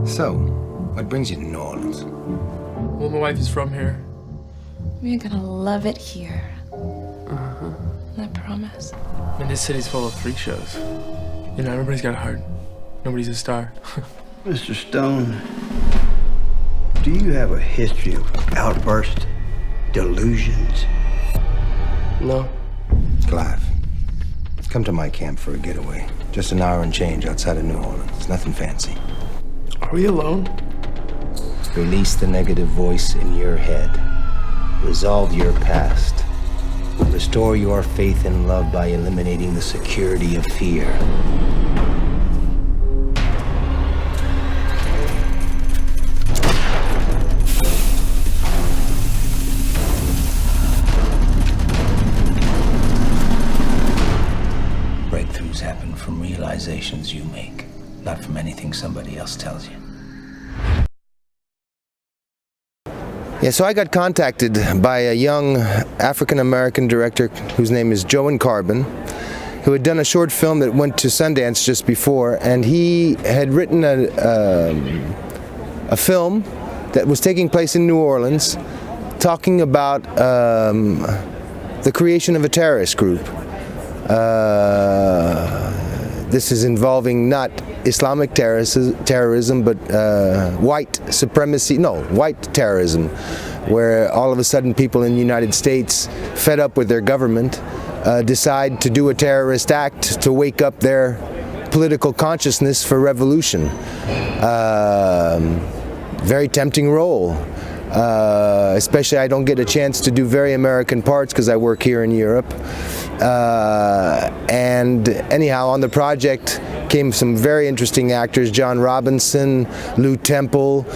So, what brings you to New Orleans? Well, my wife is from here. We're gonna love it here. I promise. And this city's full of freak shows. You know, everybody's got a heart. Nobody's a star. Mr. Stone, do you have a history of outbursts, delusions? No. Clive, come to my camp for a getaway. Just an hour and change outside of New Orleans. Nothing fancy. Are we alone? Release the negative voice in your head. Resolve your past. Restore your faith in love by eliminating the security of fear. Breakthroughs happen from realizations you make, not from anything somebody else tells you. Yeah, so I got contacted by a young African-American director whose name is Joan Carbon, who had done a short film that went to Sundance just before, and he had written a film that was taking place in New Orleans, talking about the creation of a terrorist group. This is involving not Islamic terrorism, but white terrorism, where all of a sudden people in the United States, fed up with their government, decide to do a terrorist act to wake up their political consciousness for revolution. Very tempting role. Especially I don't get a chance to do very American parts because I work here in Europe. And anyhow, on the project came some very interesting actors, John Robinson, Lou Temple.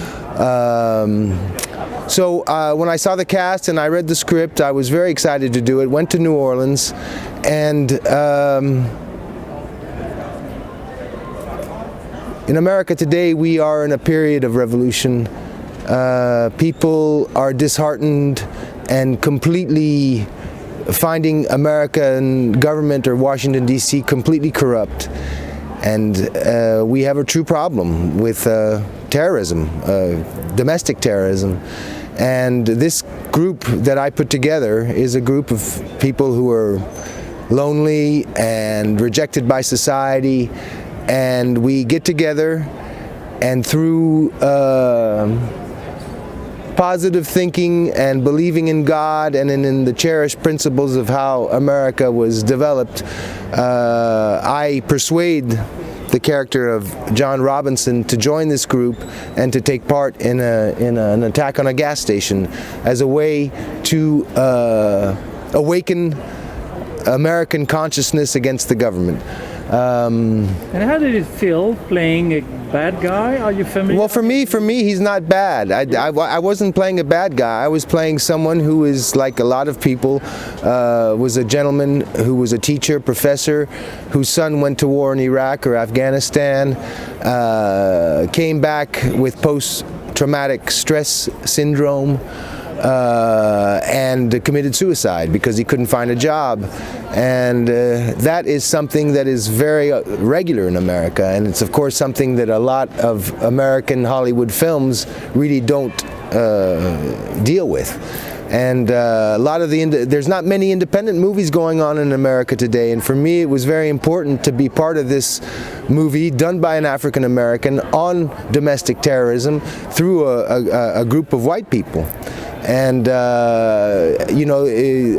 So when I saw the cast and I read the script, I was very excited to do it, went to New Orleans, and in America today we are in a period of revolution. People are disheartened and completely finding American government or Washington, D.C. completely corrupt. And we have a true problem with terrorism, domestic terrorism. And this group that I put together is a group of people who are lonely and rejected by society. And we get together, and through positive thinking and believing in God and in the cherished principles of how America was developed, I persuade the character of John Robinson to join this group and to take part in an attack on a gas station as a way to awaken American consciousness against the government. And how did it feel playing a bad guy? Are you familiar? Well, for me, he's not bad. I wasn't playing a bad guy. I was playing someone who is like a lot of people. Was a gentleman who was a teacher, professor, whose son went to war in Iraq or Afghanistan, came back with post-traumatic stress syndrome. And committed suicide because he couldn't find a job. And that is something that is very regular in America, and it's of course something that a lot of American Hollywood films really don't deal with. And a lot of there's not many independent movies going on in America today, and for me it was very important to be part of this movie done by an African American on domestic terrorism through a group of white people. And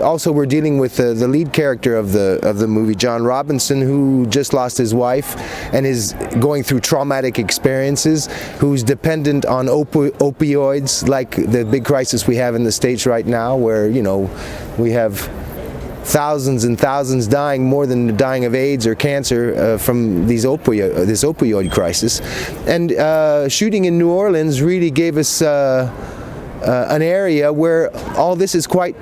also we're dealing with the lead character of the movie, John Robinson, who just lost his wife and is going through traumatic experiences, who's dependent on opioids, like the big crisis we have in the States right now, where we have thousands and thousands dying, more than dying of AIDS or cancer from this opioid crisis. And shooting in New Orleans really gave us an area where all this is quite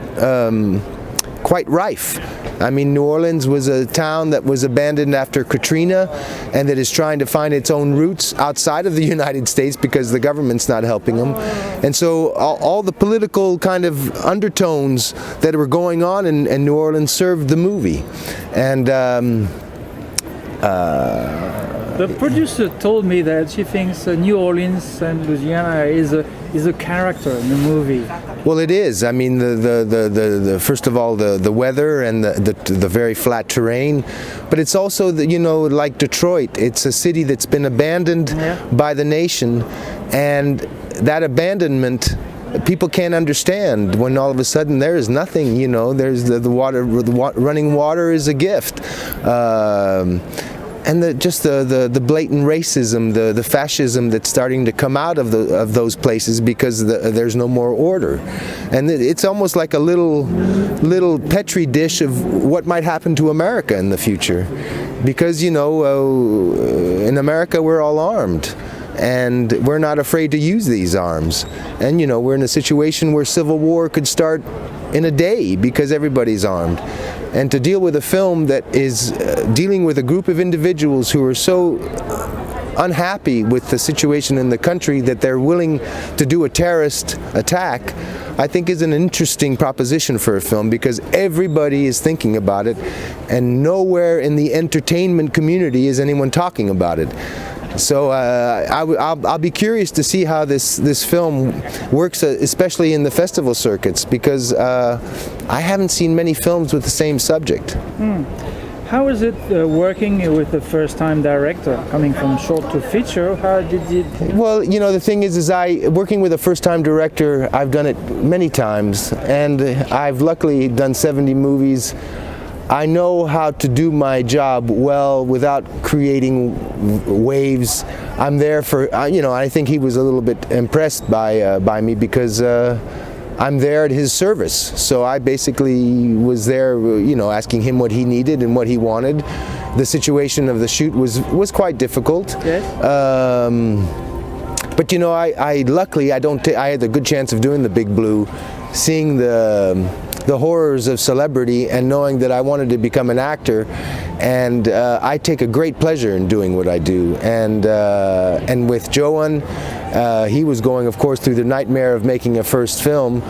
rife. I mean, New Orleans was a town that was abandoned after Katrina and that is trying to find its own roots outside of the United States because the government's not helping them. And so all the political kind of undertones that were going on in New Orleans served the movie. And The producer told me that she thinks New Orleans and Louisiana is a character in the movie. Well, it is. I mean, the first of all, the weather and the very flat terrain, but it's also like Detroit. It's a city that's been abandoned by the nation, and that abandonment people can't understand when all of a sudden there is nothing. There's the water. Running water is a gift. And the blatant racism, the fascism that's starting to come out of those places because there's no more order, and it's almost like a little petri dish of what might happen to America in the future, because in America we're all armed, and we're not afraid to use these arms, and we're in a situation where civil war could start in a day because everybody's armed. And to deal with a film that is dealing with a group of individuals who are so unhappy with the situation in the country that they're willing to do a terrorist attack, I think is an interesting proposition for a film, because everybody is thinking about it, and nowhere in the entertainment community is anyone talking about it. So I'll be curious to see how this film works, especially in the festival circuits, because I haven't seen many films with the same subject. How is it working with a first-time director, coming from short to feature? How did it? Well, the thing is working with a first-time director, I've done it many times, and I've luckily done 70 movies. I know how to do my job well without creating waves. I'm there for, I think he was a little bit impressed by me because I'm there at his service. So I basically was there, asking him what he needed and what he wanted. The situation of the shoot was quite difficult. Yes. But luckily I had the good chance of doing the Big Blue, seeing the horrors of celebrity and knowing that I wanted to become an actor, and I take a great pleasure in doing what I do. And with Joan, he was going, of course, through the nightmare of making a first film.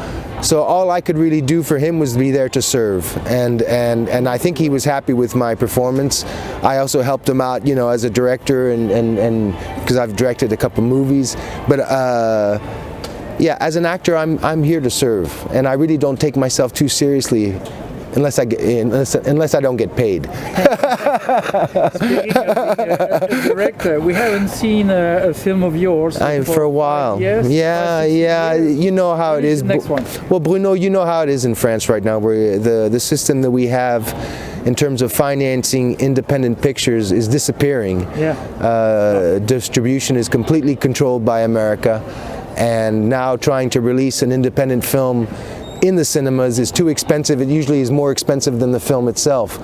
So all I could really do for him was be there to serve, and I think he was happy with my performance. I also helped him out, as a director, and because I've directed a couple movies, but. Yeah, as an actor, I'm here to serve, and I really don't take myself too seriously, unless I don't get paid. Speaking of the director, we haven't seen a film of yours for a while. Yes. Yeah. You know how it is. The next one. Well, Bruno, you know how it is in France right now, where the system that we have in terms of financing independent pictures is disappearing. Yeah. Distribution is completely controlled by America. And now trying to release an independent film in the cinemas is too expensive. It usually is more expensive than the film itself.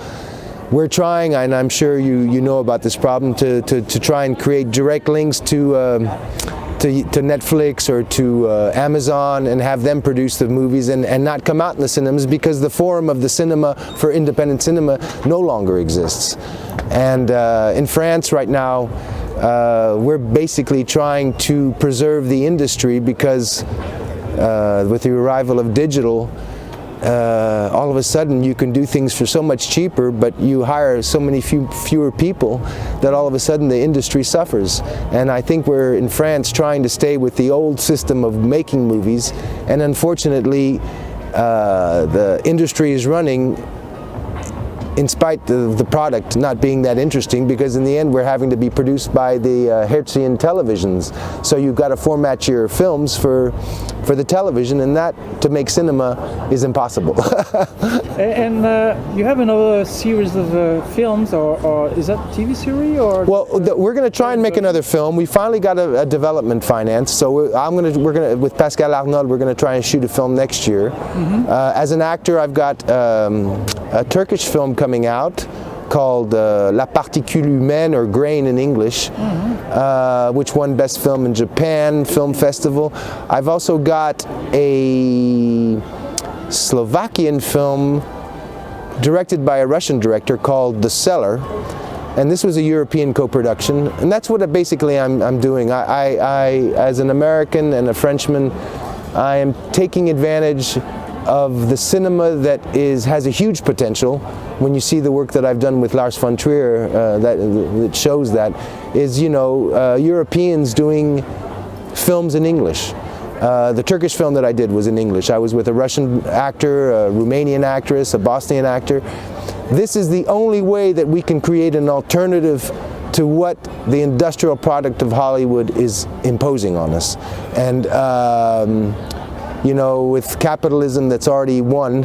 We're trying, and I'm sure you know about this problem, to try and create direct links to Netflix or to Amazon and have them produce the movies and not come out in the cinemas, because the forum of the cinema for independent cinema no longer exists. And in France right now, we're basically trying to preserve the industry, because with the arrival of digital, all of a sudden you can do things for so much cheaper, but you hire so many fewer people that all of a sudden the industry suffers. And I think we're in France trying to stay with the old system of making movies, and unfortunately the industry is running in spite of the product not being that interesting, because in the end we're having to be produced by the Hertzian televisions. So you've got to format your films for the television, and that, to make cinema, is impossible. And you have another series of films, or is that TV series? Or well, we're going to try and make another film. We finally got a development finance, so we're going to with Pascal Arnaud, we're going to try and shoot a film next year. Mm-hmm. As an actor, I've got a Turkish film coming out called La Particule Humaine, or Grain in English, which won Best Film in Japan Film Festival. I've also got a Slovakian film directed by a Russian director called The Cellar, and this was a European co-production, and that's what basically I'm doing. I as an American and a Frenchman, I am taking advantage of the cinema that has a huge potential. When you see the work that I've done with Lars von Trier, that shows that, is, you know, Europeans doing films in English. The Turkish film that I did was in English. I was with a Russian actor, a Romanian actress, a Bosnian actor. This is the only way that we can create an alternative to what the industrial product of Hollywood is imposing on us. And you know, with capitalism that's already won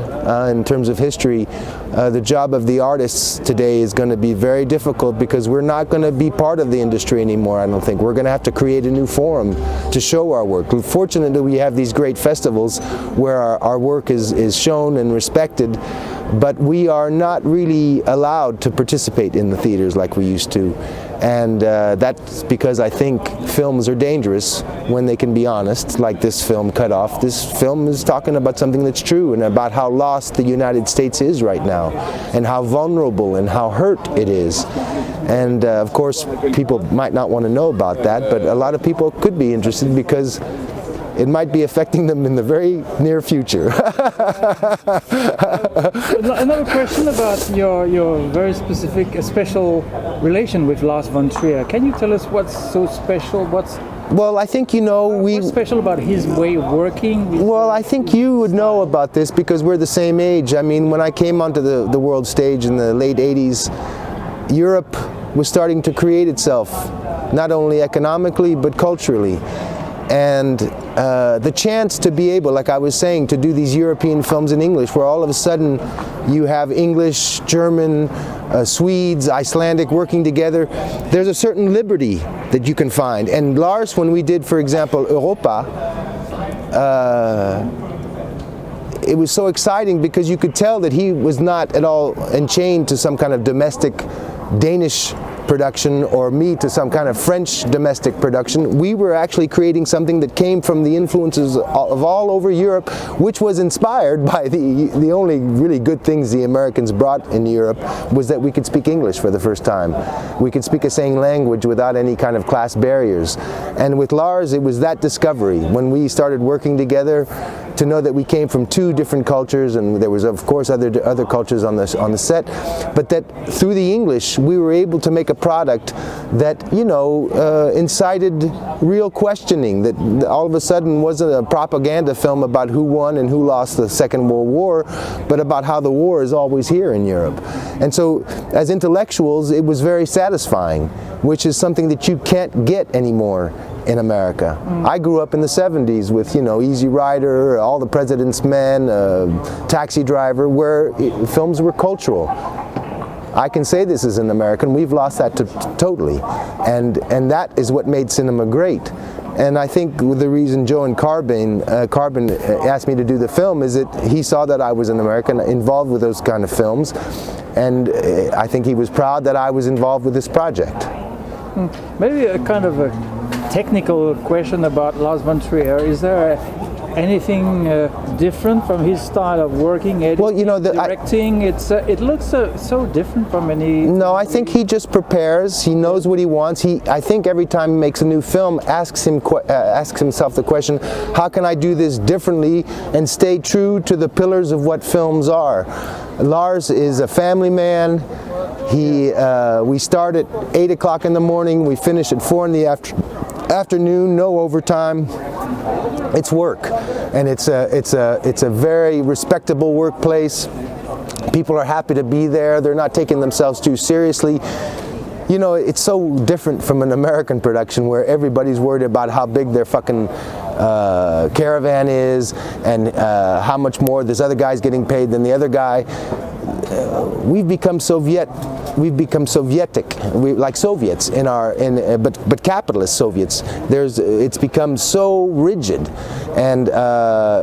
in terms of history, the job of the artists today is going to be very difficult, because we're not going to be part of the industry anymore, I don't think. We're going to have to create a new forum to show our work. Fortunately, we have these great festivals where our work is shown and respected, but we are not really allowed to participate in the theaters like we used to. And that's because I think films are dangerous when they can be honest, like this film, Cutt Off. This film is talking about something that's true, and about how lost the United States is right now, and how vulnerable and how hurt it is. And of course, people might not want to know about that, but a lot of people could be interested, because it might be affecting them in the very near future. Another question about your very specific, special relation with Lars von Trier. Can you tell us what's so special? Well, I think, you know, what's special about his way of working? Well, I think you would know about this, because we're the same age. I mean, when I came onto the world stage in the late 80s, Europe was starting to create itself, not only economically, but culturally. And the chance to be able, like I was saying, to do these European films in English, where all of a sudden you have English, German, Swedes, Icelandic working together, there's a certain liberty that you can find. And Lars, when we did, for example, Europa, it was so exciting, because you could tell that he was not at all enchained to some kind of domestic Danish production, or me to some kind of French domestic production. We were actually creating something that came from the influences of all over Europe, which was inspired by the only really good things the Americans brought in Europe, was that we could speak English for the first time. We could speak a same language without any kind of class barriers. And with Lars, it was that discovery, when we started working together, to know that we came from two different cultures, and there was of course other cultures on the set, but that through the English we were able to make a product that, you know, incited real questioning, that all of a sudden wasn't a propaganda film about who won and who lost the Second World War, but about how the war is always here in Europe. And so as intellectuals, it was very satisfying, which is something that you can't get anymore in America. I grew up in the 70s with, you know, Easy Rider, All the President's Men, Taxi Driver, where films were cultural. I can say this as an American, we've lost that totally. And that is what made cinema great. And I think the reason Joe and Carbon asked me to do the film is that he saw that I was an American involved with those kind of films, and I think he was proud that I was involved with this project. Maybe a kind of a technical question about Lars von Trier. Is there anything different from his style of working, editing, well, you know, directing? It looks so different from any... No, I think he just prepares. He knows what he wants. I think every time he makes a new film, asks himself the question, how can I do this differently and stay true to the pillars of what films are? Lars is a family man. We start at 8 o'clock in the morning, we finish at 4 in the afternoon, no overtime. It's work, and it's a very respectable workplace. People are happy to be there. They're not taking themselves too seriously. You know, it's so different from an American production where everybody's worried about how big their fucking caravan is, and how much more this other guy's getting paid than the other guy. We've become Soviet. We've become Sovietic, like Soviets but capitalist Soviets. It's become so rigid, and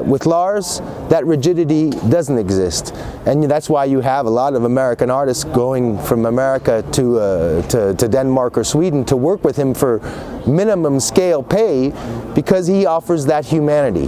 with Lars, that rigidity doesn't exist, and that's why you have a lot of American artists going from America to Denmark or Sweden to work with him for minimum scale pay, because he offers that humanity.